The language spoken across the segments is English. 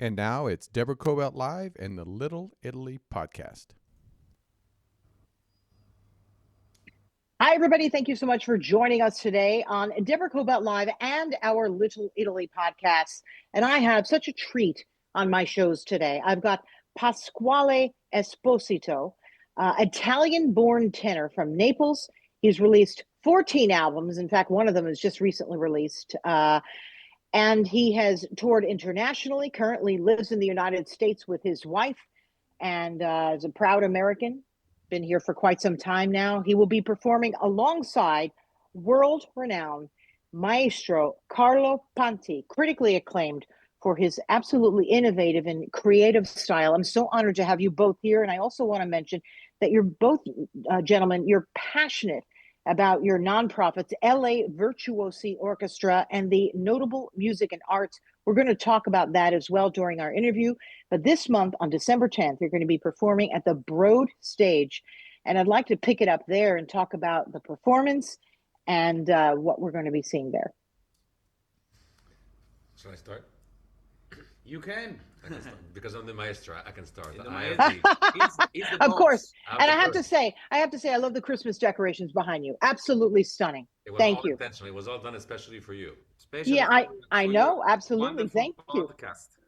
And now it's Deborah Cobelt Live and the Little Italy Podcast. Hi, everybody. Thank you so much for joining us today on Deborah Cobelt Live and our Little Italy podcast. And I have such a treat on my shows today. I've got Pasquale Esposito, Italian-born tenor from Naples. He's released 14 albums. In fact, one of them is just recently released. And he has toured internationally, currently lives in the United States with his wife, and is a proud American. Been here for quite some time now. He will be performing alongside world-renowned Maestro Carlo Ponti, critically acclaimed for his absolutely innovative and creative style. I'm so honored to have you both here. And I also want to mention that you're both, gentlemen, you're passionate about your nonprofits, LA Virtuosi Orchestra, and the Notable Music and Arts. We're going to talk about that as well during our interview. But this month, on December 10th, you're going to be performing at the Broad Stage. And I'd like to pick it up there and talk about the performance and what we're going to be seeing there. Shall I start? You can. I can start. Because I'm the maestro, I can start. Of course. And I have to say, I love the Christmas decorations behind you. Absolutely stunning. Thank you. Intentional. It was all done especially for you. I know. Absolutely. Thank you.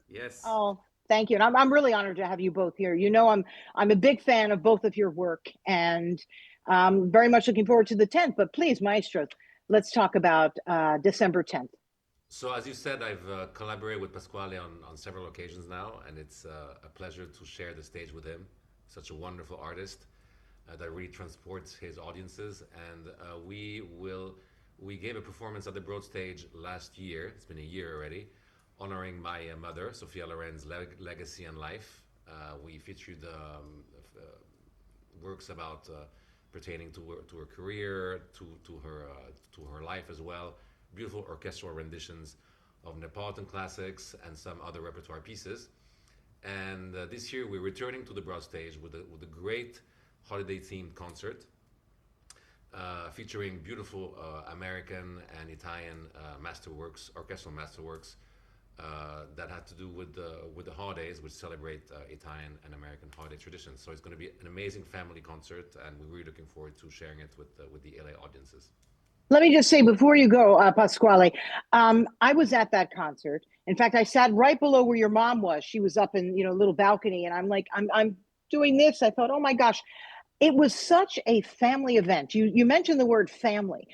Yes. Oh, thank you. And I'm really honored to have you both here. You know, I'm a big fan of both of your work, and very much looking forward to the 10th. But please, Maestro, let's talk about December 10th. So as you said, I've collaborated with Pasquale on several occasions now, and it's a pleasure to share the stage with him. Such a wonderful artist that really transports his audiences. And we gave a performance at the Broad Stage last year. It's been a year already, honoring my mother, Sophia Loren's legacy and life. We featured works about pertaining to her career, to her life as well. Beautiful orchestral renditions of Neapolitan classics and some other repertoire pieces. And this year we're returning to the Broad Stage with a great holiday-themed concert featuring beautiful American and Italian orchestral masterworks that have to do with the holidays, which celebrate Italian and American holiday traditions. So it's going to be an amazing family concert, and we're really looking forward to sharing it with the LA audiences. Let me just say before you go, Pasquale, I was at that concert. In fact, I sat right below where your mom was. She was up in a little balcony, and I'm like, I'm doing this. I thought, oh my gosh, it was such a family event. You mentioned the word family.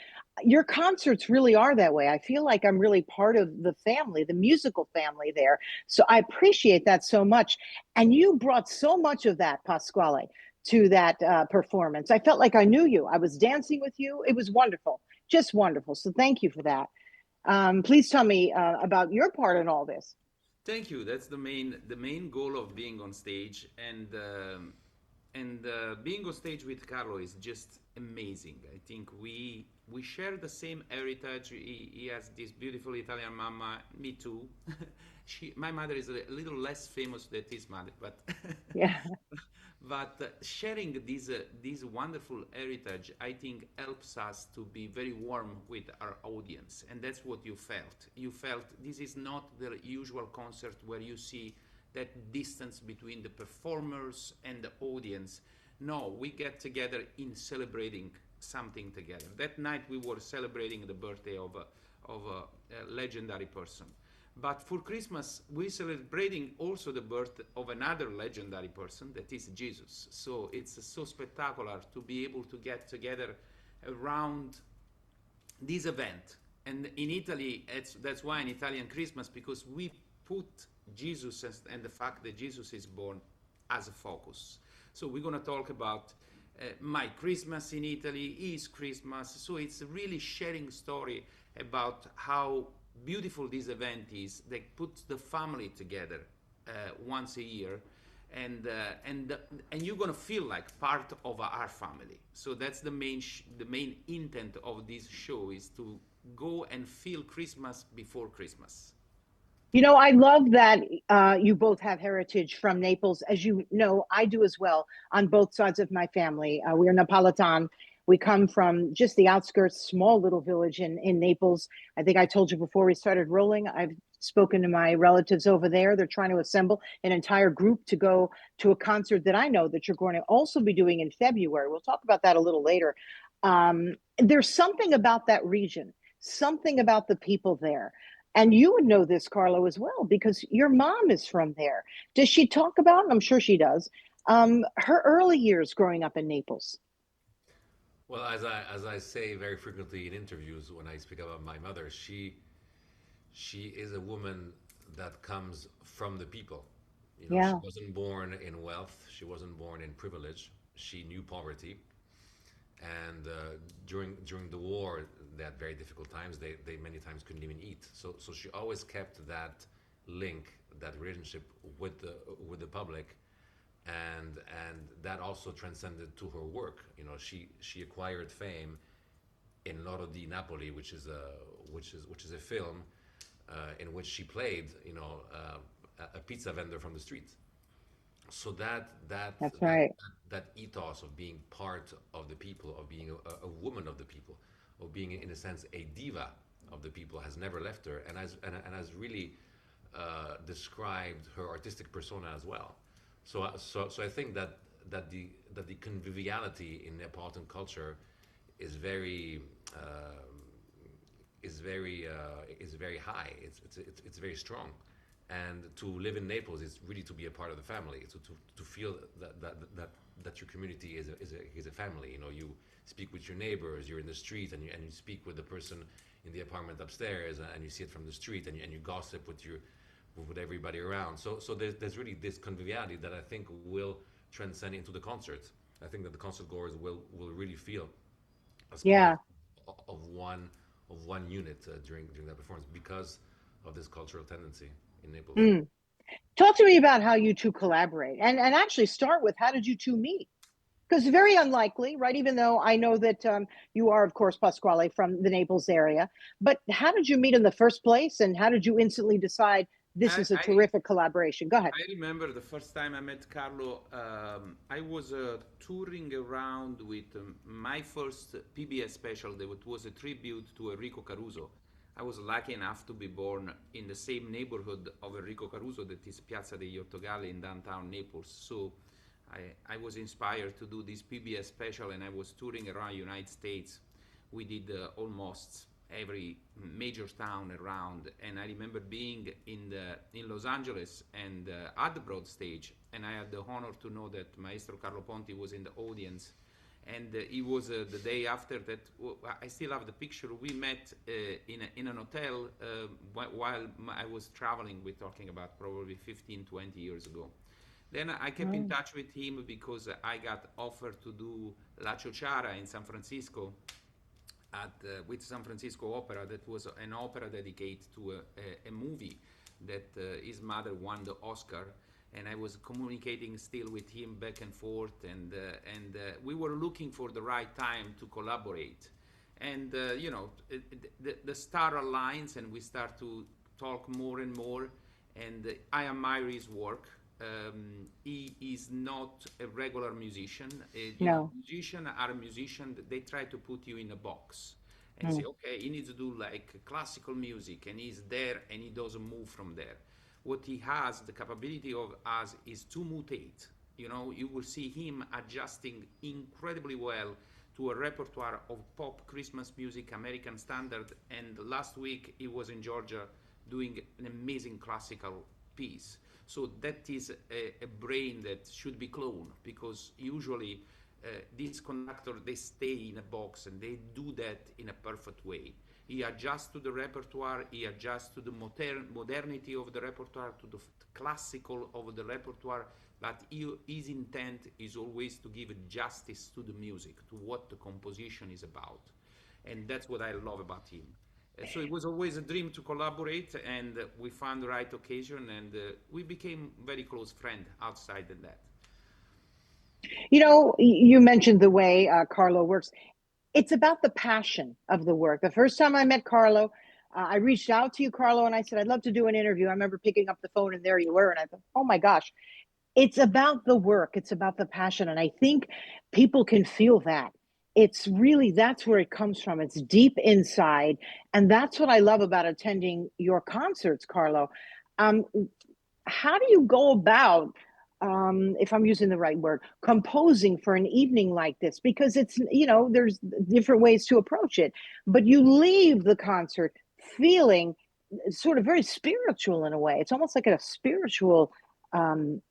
Your concerts really are that way. I feel like I'm really part of the family, the musical family there. So I appreciate that so much. And you brought so much of that, Pasquale, to that performance. I felt like I knew you. I was dancing with you. It was wonderful. Just wonderful. So thank you for that. Please tell me about your part in all this. Thank you. That's the main goal of being on stage, and being on stage with Carlo is just amazing. I think we share the same heritage. He has this beautiful Italian mama. Me too. My mother is a little less famous than his mother, but yeah. But sharing this wonderful heritage, I think, helps us to be very warm with our audience. And that's what you felt. You felt this is not the usual concert where you see that distance between the performers and the audience. No, we get together in celebrating something together. That night we were celebrating the birthday of a legendary person. But for Christmas, we're celebrating also the birth of another legendary person, that is Jesus. So it's so spectacular to be able to get together around this event. And in Italy, that's why in Italian Christmas, because we put Jesus and the fact that Jesus is born as a focus. So we're going to talk about my Christmas in Italy, his Christmas. So it's really sharing story about how beautiful this event is that puts the family together once a year, and you're gonna feel like part of our family. So that's the main intent of this show, is to go and feel Christmas before Christmas. You know, I love that you both have heritage from Naples. As you know, I do as well on both sides of my family. We're Neapolitan. We come from just the outskirts, small little village in Naples. I think I told you before we started rolling, I've spoken to my relatives over there. They're trying to assemble an entire group to go to a concert that I know that you're going to also be doing in February. We'll talk about that a little later. There's something about that region, something about the people there. And you would know this, Carlo, as well, because your mom is from there. Does she talk about, and I'm sure she does, her early years growing up in Naples? Well, as I say very frequently in interviews when I speak about my mother, she is a woman that comes from the people. You know, she Yeah, wasn't born in wealth. She wasn't born in privilege. She knew poverty, and during the war, they had very difficult times. They many times couldn't even eat. So she always kept that link, that relationship with the public, and that also transcended to her work. You know, she acquired fame in Loro di Napoli, which is a film in which she played, a pizza vendor from the street. So that's right. that ethos of being part of the people, of being a woman of the people, of being in a sense a diva of the people, has never left her, and has really described her artistic persona as well. So I think that the conviviality in Neapolitan culture is very is very high. It's very strong, and to live in Naples is really to be a part of the family. To feel that your community is a family. You know, you speak with your neighbors. You're in the street, and you speak with the person in the apartment upstairs, and you see it from the street, and you gossip with everybody around. So there's really this conviviality that I think will transcend into the concert. I think that the concert goers will really feel as part Yeah. of one unit during that performance because of this cultural tendency in Naples. Mm. Talk to me about how you two collaborate, and actually start with how did you two meet? Because very unlikely, right? Even though I know that you are, of course, Pasquale from the Naples area, but how did you meet in the first place, and how did you instantly decide this I, is a I terrific collaboration? Go ahead. I remember the first time I met Carlo. I was touring around with my first PBS special that was a tribute to Enrico Caruso. I was lucky enough to be born in the same neighborhood of Enrico Caruso, that is Piazza degli Ottogalli in downtown Naples. So I was inspired to do this PBS special, and I was touring around United States. We did almost every major town around, and I remember being in Los Angeles and at the Broad Stage, and I had the honor to know that Maestro Carlo Ponti was in the audience, and it was the day after that. I still have the picture. We met in an hotel while I was traveling. We're talking about probably 15, 20 years ago. Then I kept in Oh, touch with him because I got offered to do La Ciociara in San Francisco with San Francisco Opera. That was an opera dedicated to a movie that his mother won the Oscar, and I was communicating still with him back and forth, and we were looking for the right time to collaborate, and the star aligns, and we start to talk more and more, and I admire his work. He is not a regular musician. no. Musicians are musicians. They try to put you in a box and say, Mm. okay, he needs to do like classical music, and he's there, and he doesn't move from there. What he has the capability of us is to mutate. You will see him adjusting incredibly well to a repertoire of pop, Christmas music, American standard. And last week he was in Georgia doing an amazing classical piece. So that is a brain that should be cloned, because usually these conductors, they stay in a box, and they do that in a perfect way. He adjusts to the repertoire, he adjusts to the modernity of the repertoire, to the classical of the repertoire, but his intent is always to give justice to the music, to what the composition is about. And that's what I love about him. So it was always a dream to collaborate, and we found the right occasion, and we became very close friends outside of that. You mentioned the way Carlo works. It's about the passion of the work. The first time I met Carlo, I reached out to you, Carlo, and I said, I'd love to do an interview. I remember picking up the phone, and there you were. And I thought, oh my gosh, it's about the work. It's about the passion. And I think people can feel that it's really, that's where it comes from. It's deep inside, and that's what I love about attending your concerts, Carlo. Um, how do you go about, if I'm using the right word, composing for an evening like this? Because it's, there's different ways to approach it, but you leave the concert feeling sort of very spiritual in a way. It's almost like a spiritual um,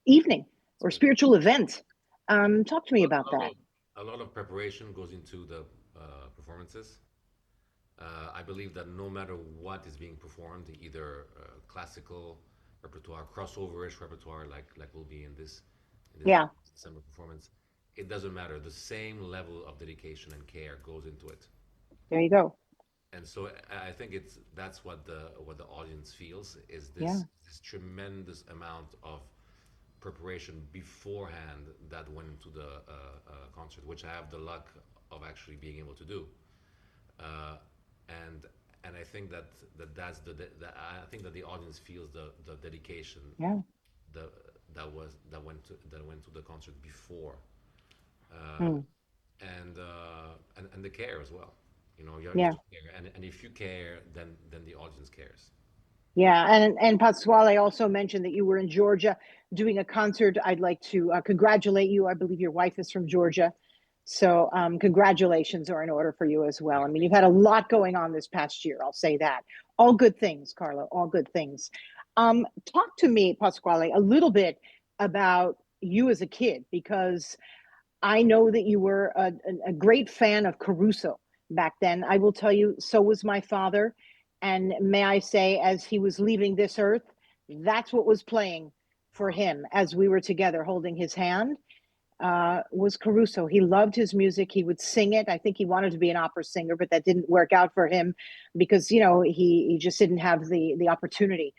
evening or Absolutely. spiritual event. Talk to me Well, about that. a lot of preparation goes into the performances. I believe that no matter what is being performed, either classical repertoire, crossover-ish repertoire, like will be in this Yeah, December performance, it doesn't matter. The same level of dedication and care goes into it, there you go. and so I think that's what the audience feels is Yeah. this tremendous amount of preparation beforehand that went into the concert, which I have the luck of actually being able to do. Uh, and I think that's I think that the audience feels the dedication Yeah. the that went to the concert before, uh, Mm, and the care as well. You have yeah. to care, and if you care, then the audience cares. Yeah. And Pasquale also mentioned that you were in Georgia doing a concert. I'd like to congratulate you. I believe your wife is from Georgia. So congratulations are in order for you as well. I mean, you've had a lot going on this past year. I'll say that. All good things, Carlo. All good things. Talk to me, Pasquale, a little bit about you as a kid, because I know that you were a great fan of Caruso back then. I will tell you, so was my father. And may I say, as he was leaving this earth, that's what was playing for Wow. him as we were together holding his hand, was Caruso. He loved his music. He would sing it. I think he wanted to be an opera singer, but that didn't work out for him because, he just didn't have the opportunity.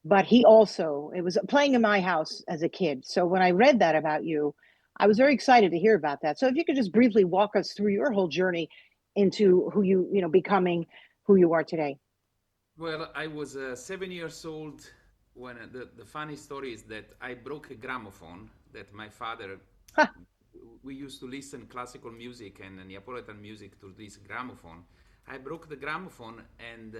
But he also, it was playing in my house as a kid. So when I read that about you, I was very excited to hear about that. So if you could just briefly walk us through your whole journey into who becoming who you are today. Well, I was 7 years old when the funny story is that I broke a gramophone that my father, we used to listen classical music and Neapolitan music to this gramophone. I broke the gramophone and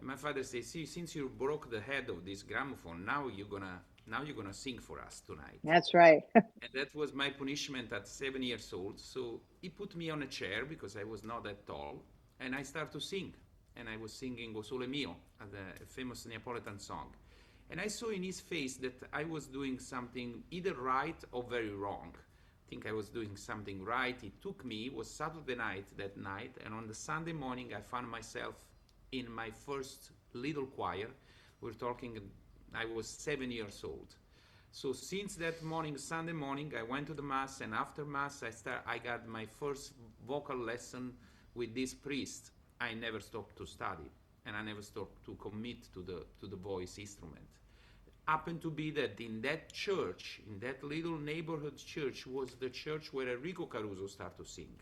my father says, "See, since you broke the head of this gramophone, now you're gonna sing for us tonight." That's right. And that was my punishment at 7 years old. So he put me on a chair because I was not that tall, and I started to sing. And I was singing O Sole Mio, a famous Neapolitan song. And I saw in his face that I was doing something either right or very wrong. I think I was doing something right. He took me, it was Saturday night that night, and on the Sunday morning I found myself in my first little choir. We're talking, I was 7 years old. So since that morning, Sunday morning, I went to the mass, and after mass, I got my first vocal lesson with this priest. I never stopped to study, and I never stopped to commit to the voice instrument. Happened to be that in that church, in that little neighborhood church, was the church where Enrico Caruso started to sing.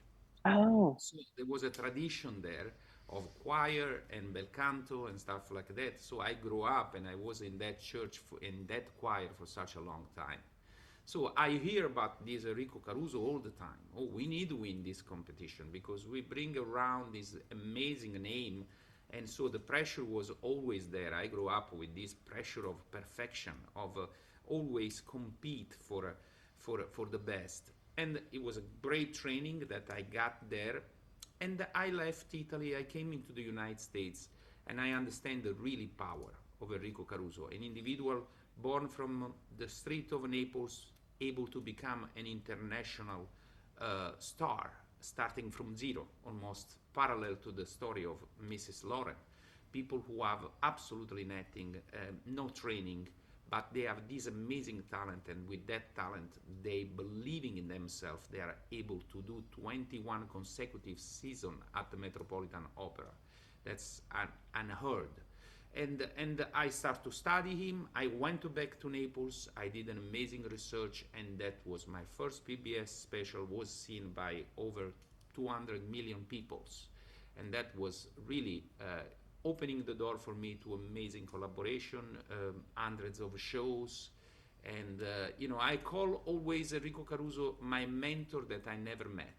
Oh, So there was a tradition there of choir and bel canto and stuff like that. So I grew up and I was in that church in that choir for such a long time. So I hear about this Enrico Caruso all the time. Oh, we need to win this competition because we bring around this amazing name. And so the pressure was always there. I grew up with this pressure of perfection, of always compete for the best. And it was a great training that I got there. And I left Italy, I came into the United States, and I understand the really power of Enrico Caruso, an individual born from the street of Naples, able to become an international star, starting from zero, almost parallel to the story of Mrs. Lauren. People who have absolutely nothing, no training, but they have this amazing talent, and with that talent, they believing in themselves, they are able to do 21 consecutive seasons at the Metropolitan Opera. That's unheard. And I start to study him. I went back to Naples. I did an amazing research, and that was my first PBS special. Was seen by over 200 million peoples, and that was really opening the door for me to amazing collaboration, hundreds of shows, And I call always Enrico Caruso my mentor that I never met.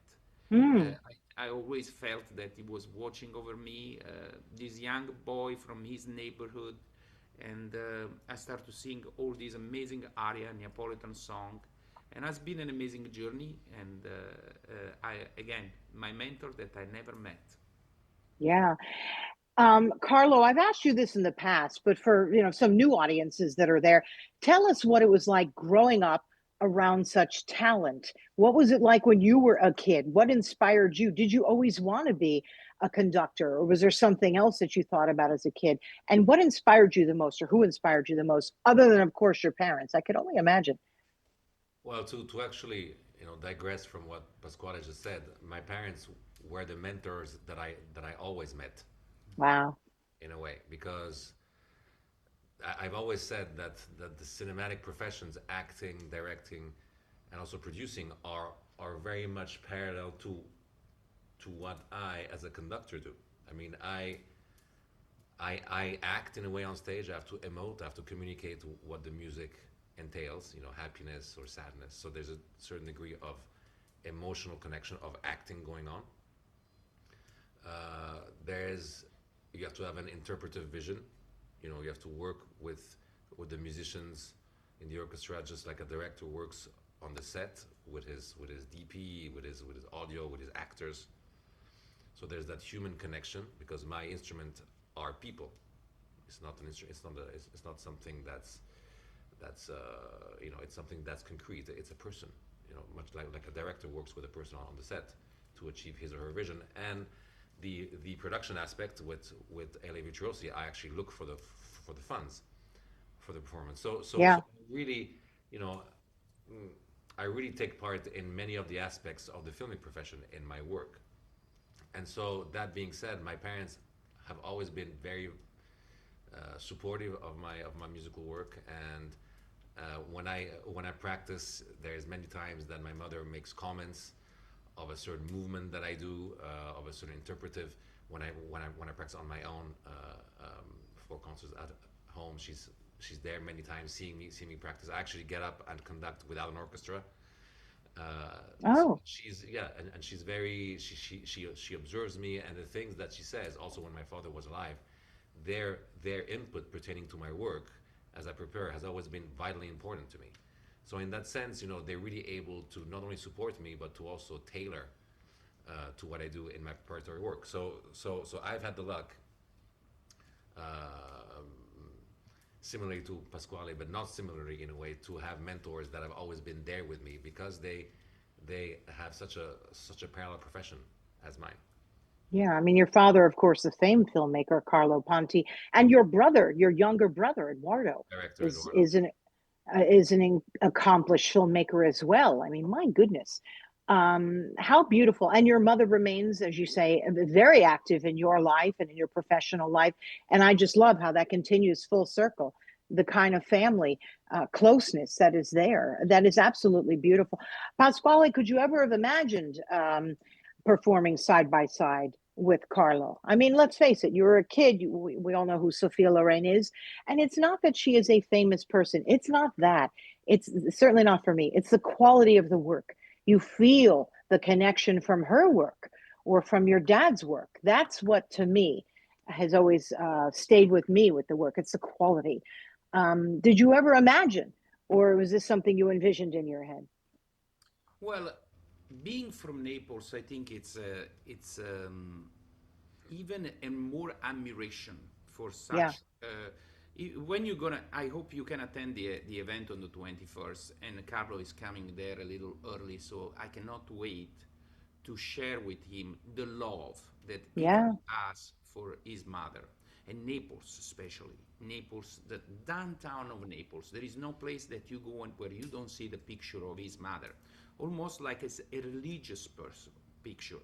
Mm. I always felt that he was watching over me, this young boy from his neighborhood, and I start to sing all these amazing aria, Neapolitan song, and it's been an amazing journey. And I again, my mentor that I never met. Yeah. Carlo, I've asked you this in the past, but for some new audiences that are there, tell us what it was like growing up around such talent. What was it like when you were a kid? What inspired you? Did you always want to be a conductor, or was there something else that you thought about as a kid? And what inspired you the most, or who inspired you the most, other than, of course, your parents? I could only imagine. Well, to actually digress from what Pasquale just said, my parents were the mentors that I always met Wow. in a way, because I've always said that the cinematic professions, acting, directing, and also producing, are very much parallel to what I as a conductor do. I mean, I act in a way on stage. I have to emote. I have to communicate what the music entails. Happiness or sadness. So there's a certain degree of emotional connection of acting going on. There's You have to have an interpretive vision. You have to work with the musicians in the orchestra, just like a director works on the set with his DP, with his audio, with his actors. So there's that human connection, because my instrument are people. It's not an instrument. It's not something it's something that's concrete. It's a person. Much like a director works with a person on the set to achieve his or her vision. And the production aspect with LA Virtuosi, I actually look for the funds for the performance. So Yeah. really, you know, mm, I really take part in many of the aspects of the filming profession in my work. And so that being said, my parents have always been very supportive of my musical work. And when I practice, there's many times that my mother makes comments of a certain movement that I do, of a certain interpretive. When I practice on my own for concerts at home, she's there many times, seeing me practice. I actually get up and conduct without an orchestra. So Oh, she's yeah, and she's very she observes me, and the things that she says. Also, when my father was alive, their input pertaining to my work as I prepare has always been vitally important to me. So in that sense, they're really able to not only support me but to also tailor to what I do in my preparatory work. So I've had the luck, similarly to Pasquale, but not similarly in a way, to have mentors that have always been there with me because they have such a parallel profession as mine. yeah. I mean, your father, of course, the famed filmmaker Carlo Ponti, and your brother, your younger brother Eduardo, Director is Eduardo. is an accomplished filmmaker as well. I mean, my goodness, how beautiful! And your mother remains, as you say, very active in your life and in your professional life. And I just love how that continues full circle. The kind of family closeness that is there, that is absolutely beautiful. Pasquale, could you ever have imagined performing side by side with Carlo? I mean, let's face it, you were a kid. We all know who Sophia Loren is. And it's not that she is a famous person. It's not that. It's certainly not for me. It's the quality of the work. You feel the connection from her work or from your dad's work. That's what, to me, has always stayed with me with the work. It's the quality. Did you ever imagine, or was this something you envisioned in your head? Well, being from Naples, I think it's even a more admiration for Yeah. such. When you're gonna, I hope you can attend the event on the 21st, and Carlo is coming there a little early, so I cannot wait to share with him the love that Yeah. Italy has for his mother, and Naples especially. Naples, the downtown of Naples, there is no place that you go and where you don't see the picture of his mother, almost like it's a religious person picture.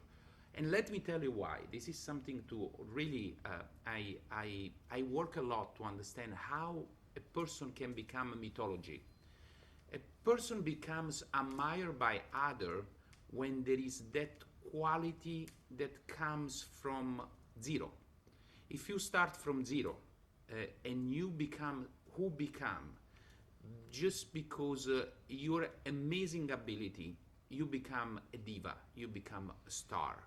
And let me tell you why. This is something to really, I work a lot to understand how a person can become a mythology. A person becomes admired by other when there is that quality that comes from zero. If you start from zero and you become who become, just because your amazing ability, you become a diva, you become a star.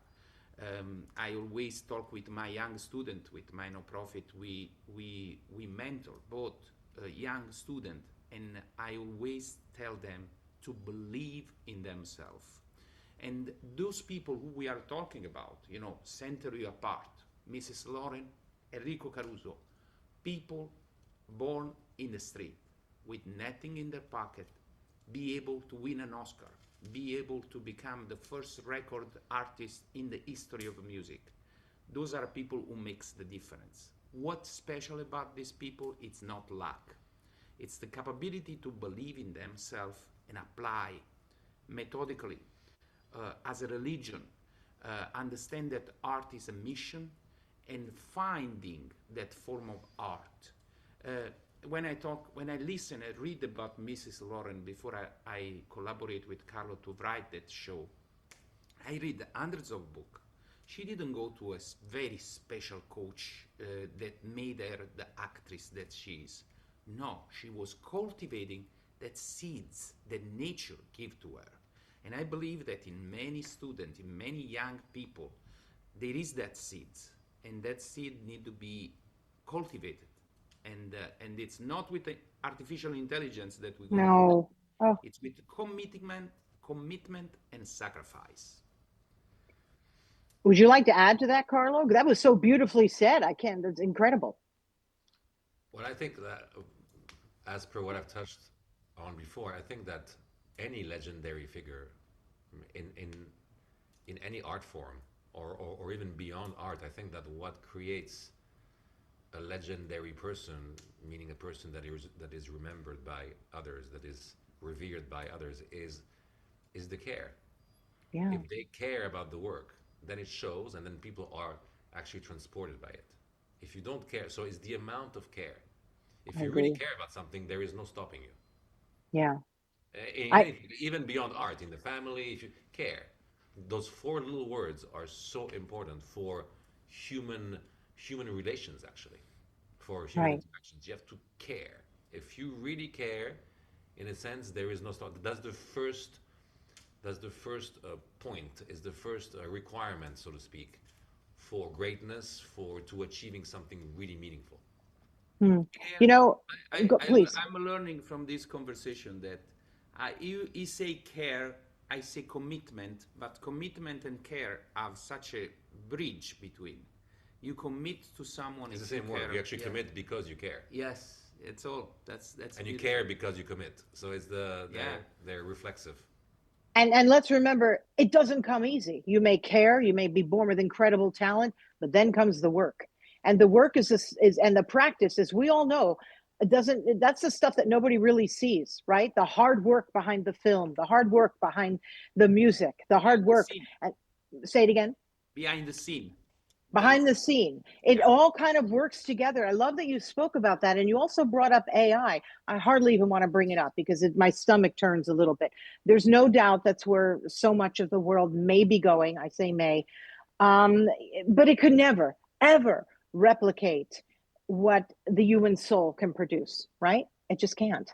I always talk with my young student, with my non-profit. We mentor both young student, and I always tell them to believe in themselves. And those people who we are talking about, center you apart. Mrs. Lauren, Enrico Caruso, people born in the street with nothing in their pocket, be able to win an Oscar, be able to become the first record artist in the history of music. Those are people who makes the difference. What's special about these people? It's not luck. It's the capability to believe in themselves and apply methodically as a religion, understand that art is a mission, and finding that form of art. When I listen and read about Mrs. Lauren before I collaborate with Carlo to write that show, I read hundreds of books. She didn't go to a very special coach that made her the actress that she is. No, she was cultivating that seeds that nature gave to her. And I believe that in many students, in many young people, there is that seeds, and that seed need to be cultivated. And it's not with the artificial intelligence that we're going to do No. that. Oh, It's with commitment, and sacrifice. would you like to add to that, Carlo? That was so beautifully said. I can't. That's incredible. Well, I think that, as per what I've touched on before, I think that any legendary figure in in in any art form, or even beyond art, I think that what creates a legendary person, meaning a person that is remembered by others, that is revered by others, is the care. Yeah, If they care about the work, then it shows, and then people are actually transported by it. If you don't care, so it's the amount of care. If I you really agree. care about something, there is no stopping you. Yeah. In I anything, even beyond art, in the family, if you care, those four little words are so important for human human relations, actually, for human right. interactions. You have to care. If you really care, in a sense, there is no stop. That's the first point, is the first requirement, so to speak, for greatness, for to achieving something really meaningful. Hmm. You And know, go, please. I'm learning from this conversation that you say care, I say commitment, but commitment and care have such a bridge between. You commit to someone It's the if you same word. care. You actually Yeah. commit because you care, Yes, it's all. That's and you beautiful. care because you commit. So it's Yeah. they're reflexive. And let's remember, it doesn't come easy. You may care, you may be born with incredible talent, but then comes the work. And the work is this is and the practice, as we all know, it doesn't that's the stuff that nobody really sees, right? The hard work behind the film, the hard work behind the music, the Behind hard the work. scene. And say it again. Behind the scene. That's Behind the scene, it yeah. all kind of works together. I love that you spoke about that, and you also brought up I hardly even want to bring it up because my stomach turns a little bit. There's no doubt that's where so much of the world may be going. I say may, um, but it could never ever replicate what the human soul can produce, right? It just can't.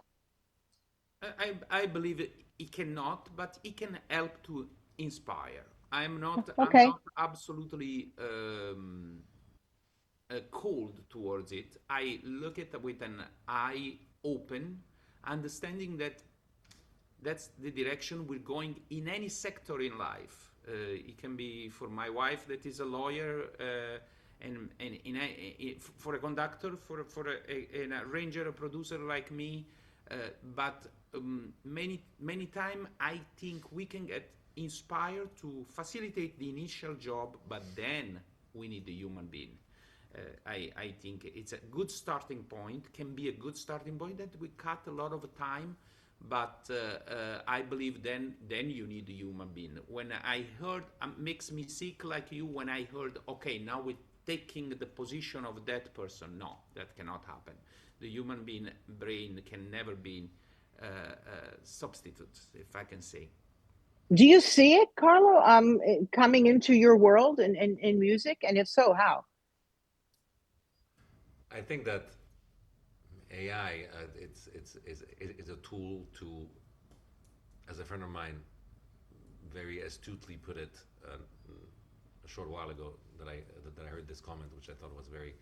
I believe it cannot, but it can help to inspire. I'm Okay. not absolutely cold towards it. I look at it with an eye open, understanding that that's the direction we're going in any sector in life. It can be for my wife that is a lawyer, and for a conductor, an arranger, a producer like me. But many time I think we can get inspired to facilitate the initial job, but then we need the human being. I think it's a good starting point, can be a good starting point that we cut a lot of time, but I believe then you need a human being. When I heard, makes me sick like you, when I heard, okay, now we're taking the position of that person. No, that cannot happen. The human being brain can never be substitute, if I can say. Do you see it, Carlo, coming into your world in music? And if so, how? I think that AI, it's a tool to, as a friend of mine very astutely put it a short while ago, that I heard this comment, which I thought was very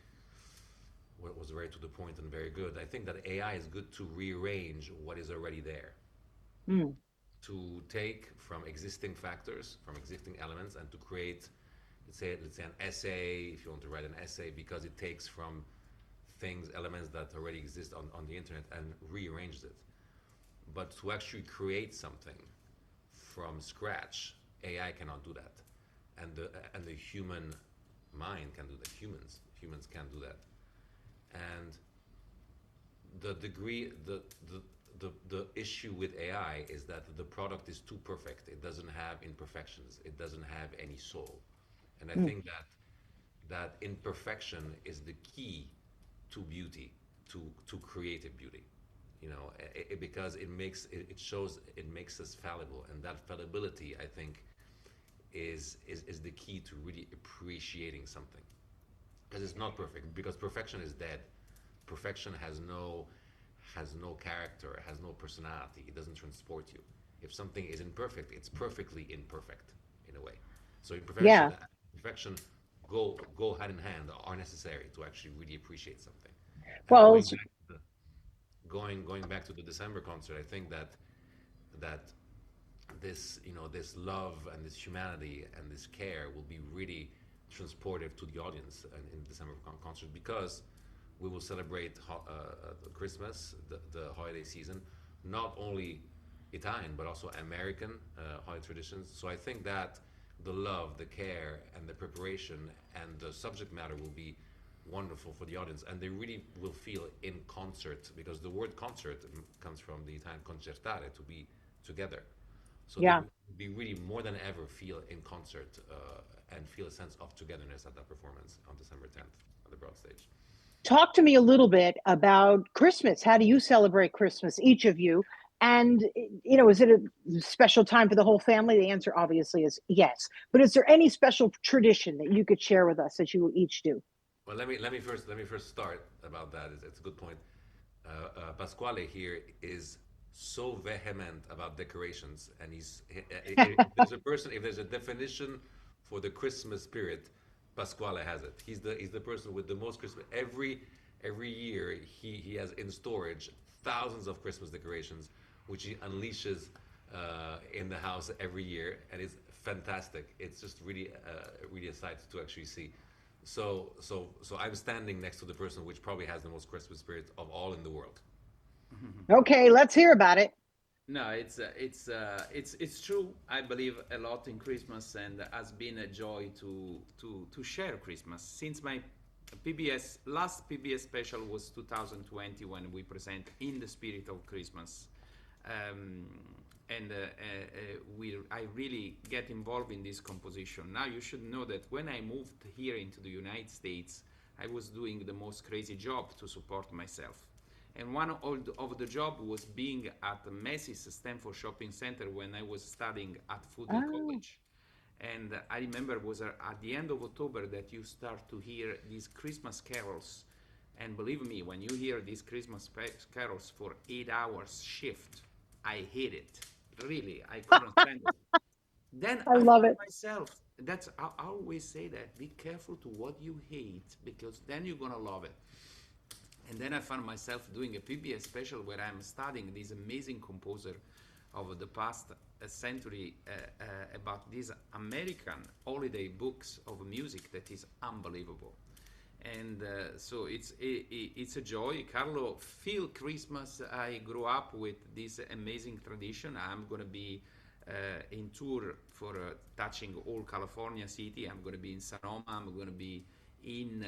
to the point and very good. I think that AI is good to rearrange what is already there, Mm. to take from existing factors, from existing elements, and to create, let's say an essay, if you want to write an essay, because it takes from things, elements that already exist on the internet and rearranges it. But to actually create something from scratch, AI cannot do that, and the human mind can do that. Humans can't do that, and the degree the issue with AI is that the product is too perfect. It doesn't have imperfections. It doesn't have any soul, and I Mm. think that imperfection is the key to beauty, to creative beauty. Because it shows, it makes us fallible, and that fallibility, I think, is the key to really appreciating something, because it's not perfect, because perfection is dead. Perfection has no character, has no personality. It doesn't transport you. If something is imperfect, it's perfectly imperfect in a way. So Yeah. perfection go hand in hand, are necessary to actually really appreciate something. And Well, going back to the December concert, I think that this love and this humanity and this care will be really transportive to the audience in the December concert, because we will celebrate Christmas, the holiday season, not only Italian but also American holiday traditions. So I think that the love, the care, and the preparation and the subject matter will be wonderful for the audience, and they really will feel in concert, because the word concert comes from the Italian concertare, to be together. So they yeah. will be really more than ever feel in concert, and feel a sense of togetherness at that performance on December 10th on the Broad Stage. Talk to me a little bit about Christmas. How do you celebrate Christmas, each of you? And, is it a special time for the whole family? The answer obviously is yes. But is there any special tradition that you could share with us that you each do? Well, let me first start about that. It's a good point. Pasquale here is so vehement about decorations, and if there's a person, if there's a definition for the Christmas spirit, Pasquale has it. He's the person with the most Christmas. Every year he has in storage thousands of Christmas decorations, which he unleashes in the house every year, and it's fantastic. It's just really a sight to actually see. So I'm standing next to the person which probably has the most Christmas spirit of all in the world. Okay, let's hear about it. No, it's true. I believe a lot in Christmas, and has been a joy to share Christmas since my last PBS special was 2020, when we present In the Spirit of Christmas. um, and I really get involved in this composition. Now you should know that when I moved here into the United States, I was doing the most crazy job to support myself. And one of the job was being at the Macy's Stanford Shopping Center when I was studying at Foothill Oh, College. And I remember it was at the end of October that you start to hear these Christmas carols. And believe me, when you hear these Christmas carols for 8 hours shift, I hate it. Really, I couldn't stand it. Then I I love found it. myself. I always say that. Be careful to what you hate, because then you're gonna love it. And then I found myself doing a PBS special where I'm studying this amazing composer of the past century, about these American holiday books of music that is unbelievable. And so it's a joy. Carlo, feel Christmas. I grew up with this amazing tradition. I'm going to be in tour for touching all California city. I'm going to be in Sonoma. I'm going to be in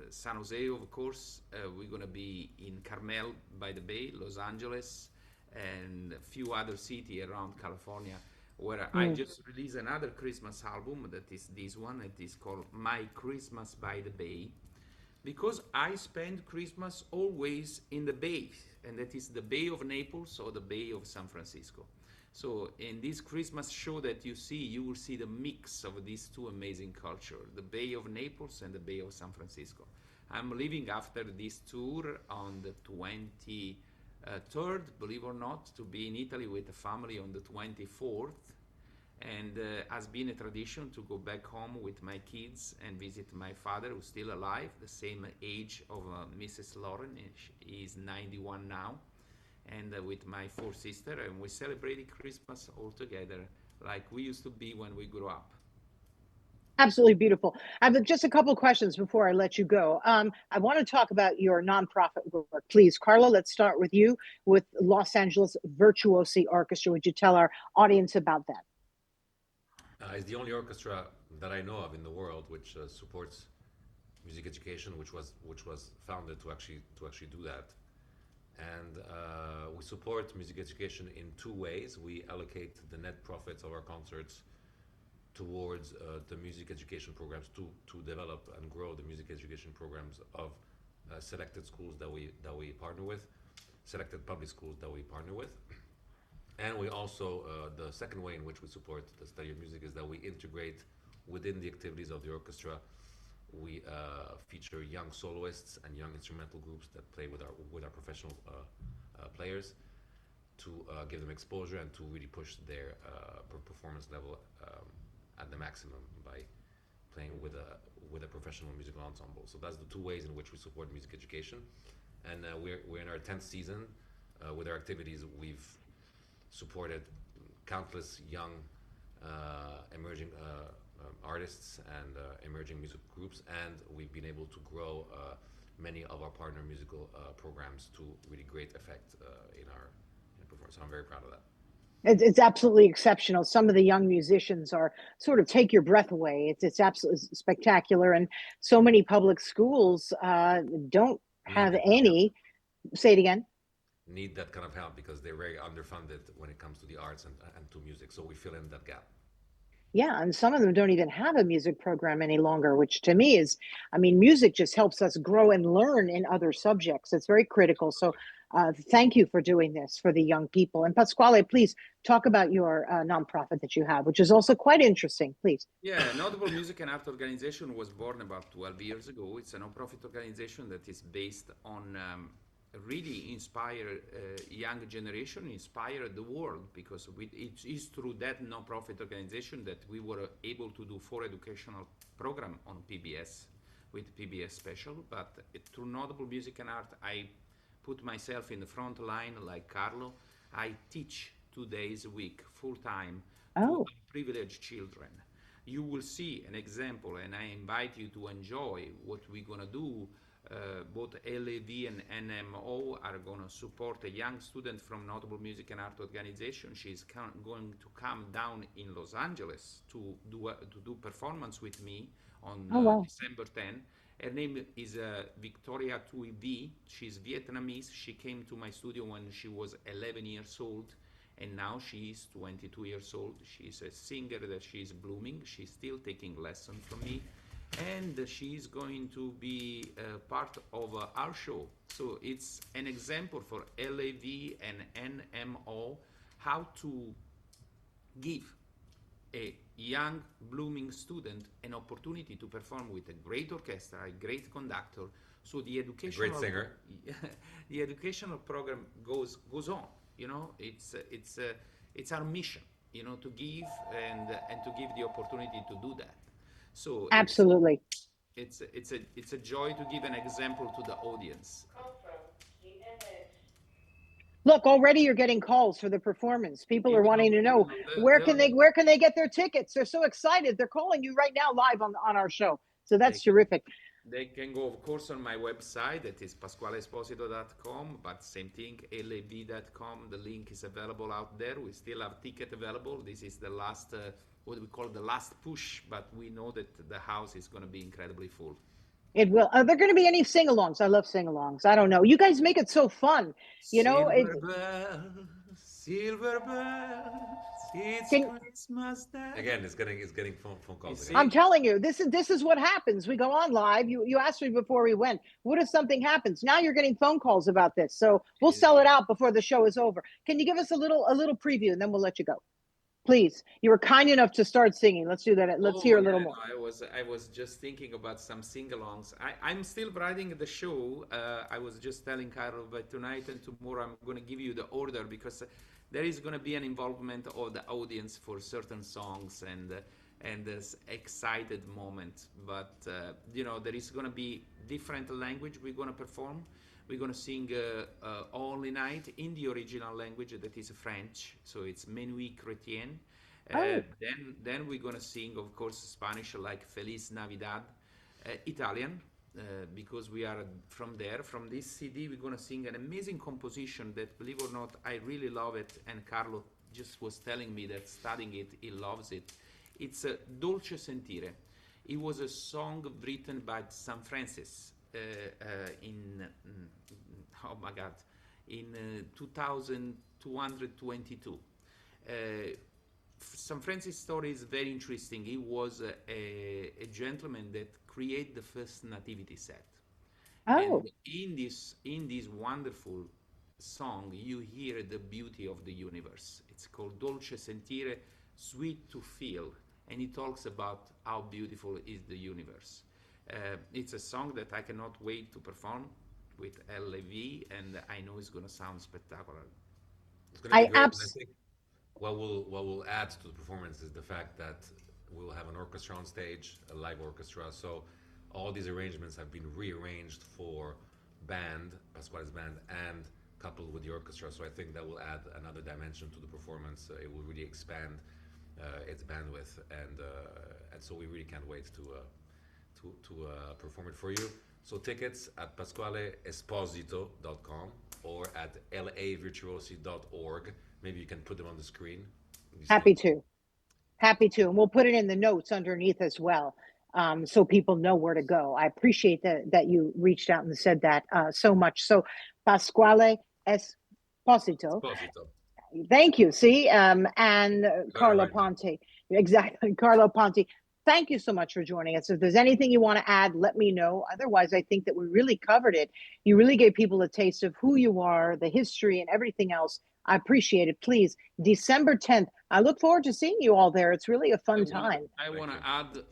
San Jose, of course. We're going to be in Carmel by the Bay, Los Angeles, and a few other cities around California, where I Mm. just released another Christmas album. That is this one. It is called My Christmas by the Bay, because I spend Christmas always in the Bay, and that is the Bay of Naples or the Bay of San Francisco. So in this Christmas show that you see, you will see the mix of these two amazing cultures, the Bay of Naples and the Bay of San Francisco. I'm leaving after this tour on the 23rd, believe or not, to be in Italy with the family on the 24th. And has been a tradition to go back home with my kids and visit my father, who's still alive, the same age of Mrs. Lauren. He is 91 now. And with my 4 sisters, and we celebrated Christmas all together like we used to be when we grew up. Absolutely beautiful. I have just a couple of questions before I let you go. I want to talk about your nonprofit work. Please, Carlo, let's start with you with Los Angeles Virtuosi Orchestra. Would you tell our audience about that? It's the only orchestra that I know of in the world which supports music education, which was founded to actually do that. And we support music education in 2 ways. We allocate the net profits of our concerts towards the music education programs to develop and grow the music education programs of selected schools that we partner with, selected public schools that we partner with. And we also, the second way in which we support the study of music is that we integrate within the activities of the orchestra. We feature young soloists and young instrumental groups that play with our professional players to give them exposure and to really push their performance level at the maximum by playing with a professional musical ensemble. So that's the 2 ways in which we support music education. And we're in our 10th season. With our activities, we've supported countless young emerging artists and emerging music groups, and we've been able to grow many of our partner musical programs to really great effect in performance. So I'm very proud of that. It's absolutely exceptional. Some of the young musicians are sort of take your breath away. It's absolutely spectacular, and so many public schools don't have any. Say it again. Need that kind of help because they're very underfunded when it comes to the arts and to music. So we fill in that gap. Yeah, and some of them don't even have a music program any longer, which to me is, I mean, music just helps us grow and learn in other subjects. It's very critical. So thank you for doing this for the young people. And Pasquale, please talk about your nonprofit that you have, which is also quite interesting, please. Yeah, Notable Music and Art Organization was born about 12 years ago. It's a non-profit organization that is based on really inspire young generation, inspire the world, because it is through that non-profit organization that we were able to do 4 educational program on PBS with PBS special. But through Notable Music and Art, I put myself in the front line like Carlo. I teach 2 days a week full time to privileged children. You will see an example, and I invite you to enjoy what we're gonna do. Both LAV and NMO are going to support a young student from Notable Music and Art Organization. She's going to come down in Los Angeles to do performance with me on December 10. Her name is Victoria Tui V. She's Vietnamese. She came to my studio when she was 11 years old, and now she is 22 years old. She's a singer that she's blooming. She's still taking lessons from me. And she's going to be part of our show. So it's an example for LAV and NMO how to give a young blooming student an opportunity to perform with a great orchestra, a great conductor. So the educational great singer. The educational program goes on. You know, it's our mission. You know, to give and to give the opportunity to do that. So absolutely, it's a joy to give an example to the audience. Look, already you're getting calls for the performance. People are wanting to know where can they get their tickets. They're so excited. They're calling you right now live on our show. So that's terrific. They can go, of course, on my website. That is pasqualeesposito.com, but same thing, lav.com. The link is available out there. We still have ticket available. This is the last what we call the last push, but we know that the house is going to be incredibly full. It will. Are there going to be any sing-alongs? I love sing-alongs. I don't know. You guys make it so fun. You know, Silver bells, it's Christmas Day. Again, it's getting phone calls. I'm telling you, this is what happens. We go on live. You asked me before we went, what if something happens? Now you're getting phone calls about this. So we'll sell it out before the show is over. Can you give us a little preview, and then we'll let you go? Please. You were kind enough to start singing. Let's do that. Let's hear Oh a yeah, little I more. know. I was just thinking about some sing-alongs. I'm still writing the show. I was just telling Carlo, but tonight and tomorrow I'm gonna give you the order because there is gonna be an involvement of the audience for certain songs and this excited moment. But there is gonna be different language we're gonna perform. We're gonna sing Only Night in the original language that is French, so it's Minuit Chrétien. Oh, Then we're gonna sing, of course, Spanish like Feliz Navidad, Italian, because we are from there. From this CD, we're gonna sing an amazing composition that, believe it or not, I really love it. And Carlo just was telling me that studying it, he loves it. It's a Dolce Sentire. It was a song written by San Francis in oh my God, in 2222. Uh, San Francis' story is very interesting. He was a gentleman that created the first nativity set, oh, and in this wonderful song, you hear the beauty of the universe. It's called Dolce Sentire, sweet to feel, and it talks about how beautiful is the universe. It's a song that I cannot wait to perform with LAV, and I know it's gonna sound spectacular. It's going to be I great. And I abs. think what will add to the performance is the fact that we'll have an orchestra on stage, a live orchestra. So all these arrangements have been rearranged for band, Pasquale's band, and coupled with the orchestra. So I think that will add another dimension to the performance. It will really expand its bandwidth, and so we really can't wait to perform it for you. So tickets at pasqualeesposito.com or at lavirtuosi.org. Maybe you can put them on the screen. These Happy things. to. Happy to. And we'll put it in the notes underneath as well, so people know where to go. I appreciate that you reached out and said that so much. So, Pasquale Esposito, Esposito. thank you. See, and Got it Carlo right now. Ponti, exactly, Carlo Ponti. Thank you so much for joining us. If there's anything you want to add, let me know. Otherwise, I think that we really covered it. You really gave people a taste of who you are, the history, and everything else. I appreciate it. Please, December 10th. I look forward to seeing you all there. It's really a I fun wanna time. I Thank wanna you. add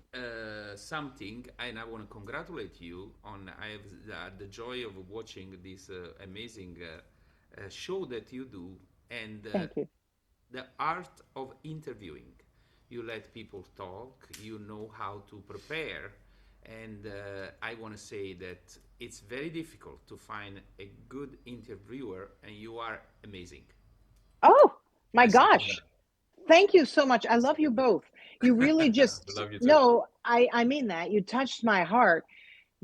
something, and I wanna congratulate you on. I have the joy of watching this amazing show that you do, and Thank you. the art of interviewing. You let people talk. You know how to prepare, and I want to say that it's very difficult to find a good interviewer, and you are amazing. Oh, my I second gosh. that. Thank you so much. I I love you second that. both. You really We just, love you too. no, I mean that. You touched my heart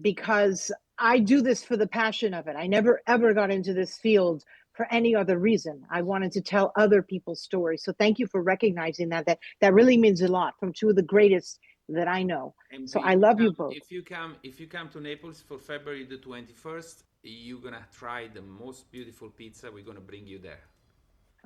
because I do this for the passion of it. I never ever got into this field for any other reason. I wanted to tell other people's stories. So thank you for recognizing that. That really means a lot from two of the greatest that I know. And So I love you both. if you come to Naples for February the 21st, you're gonna try the most beautiful pizza. We're gonna bring you there.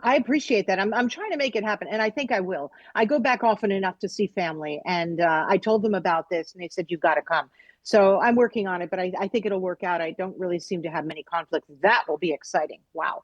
I appreciate that. I'm trying to make it happen, and I think I will. I go back often enough to see family, and I told them about this, and they said you've got to come. So I'm working on it, but I think it'll work out. I don't really seem to have many conflicts. That will be exciting. Wow.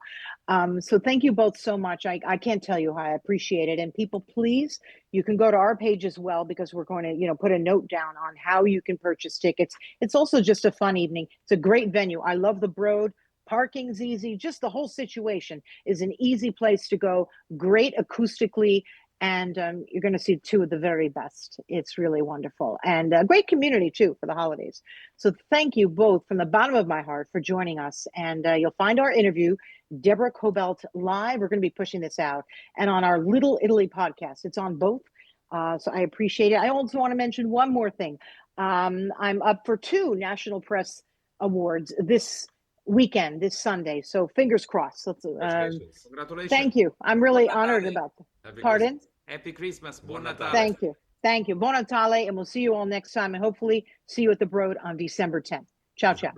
So thank you both so much. I can't tell you how I appreciate it. And people, please, you can go to our page as well because we're going to, put a note down on how you can purchase tickets. It's also just a fun evening. It's a great venue. I love the Broad. Parking's easy. Just the whole situation is an easy place to go. Great acoustically, and you're going to see two of the very best. It's really wonderful, and a great community too for the holidays. So thank you both from the bottom of my heart for joining us. And you'll find our interview, Deborah Cobalt live. We're going to be pushing this out, and on our Little Italy podcast. It's on both. So I appreciate it. I also want to mention one more thing. I'm up for 2 National Press Awards this weekend, this Sunday. So fingers crossed. Congratulations. Congratulations. Thank you. I'm Buon really honored Natale. about that. Happy Pardon? Christmas. Happy Christmas. Buon Buon Natale. Natale. Thank you. Thank you. Buon Natale, and we'll see you all next time. And hopefully see you at the Broad on December 10th. Ciao, ciao.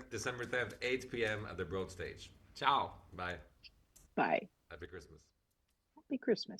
December 10th, 8 p.m. at the Broad Stage. Ciao. Bye. Bye. Happy Christmas. Happy Christmas.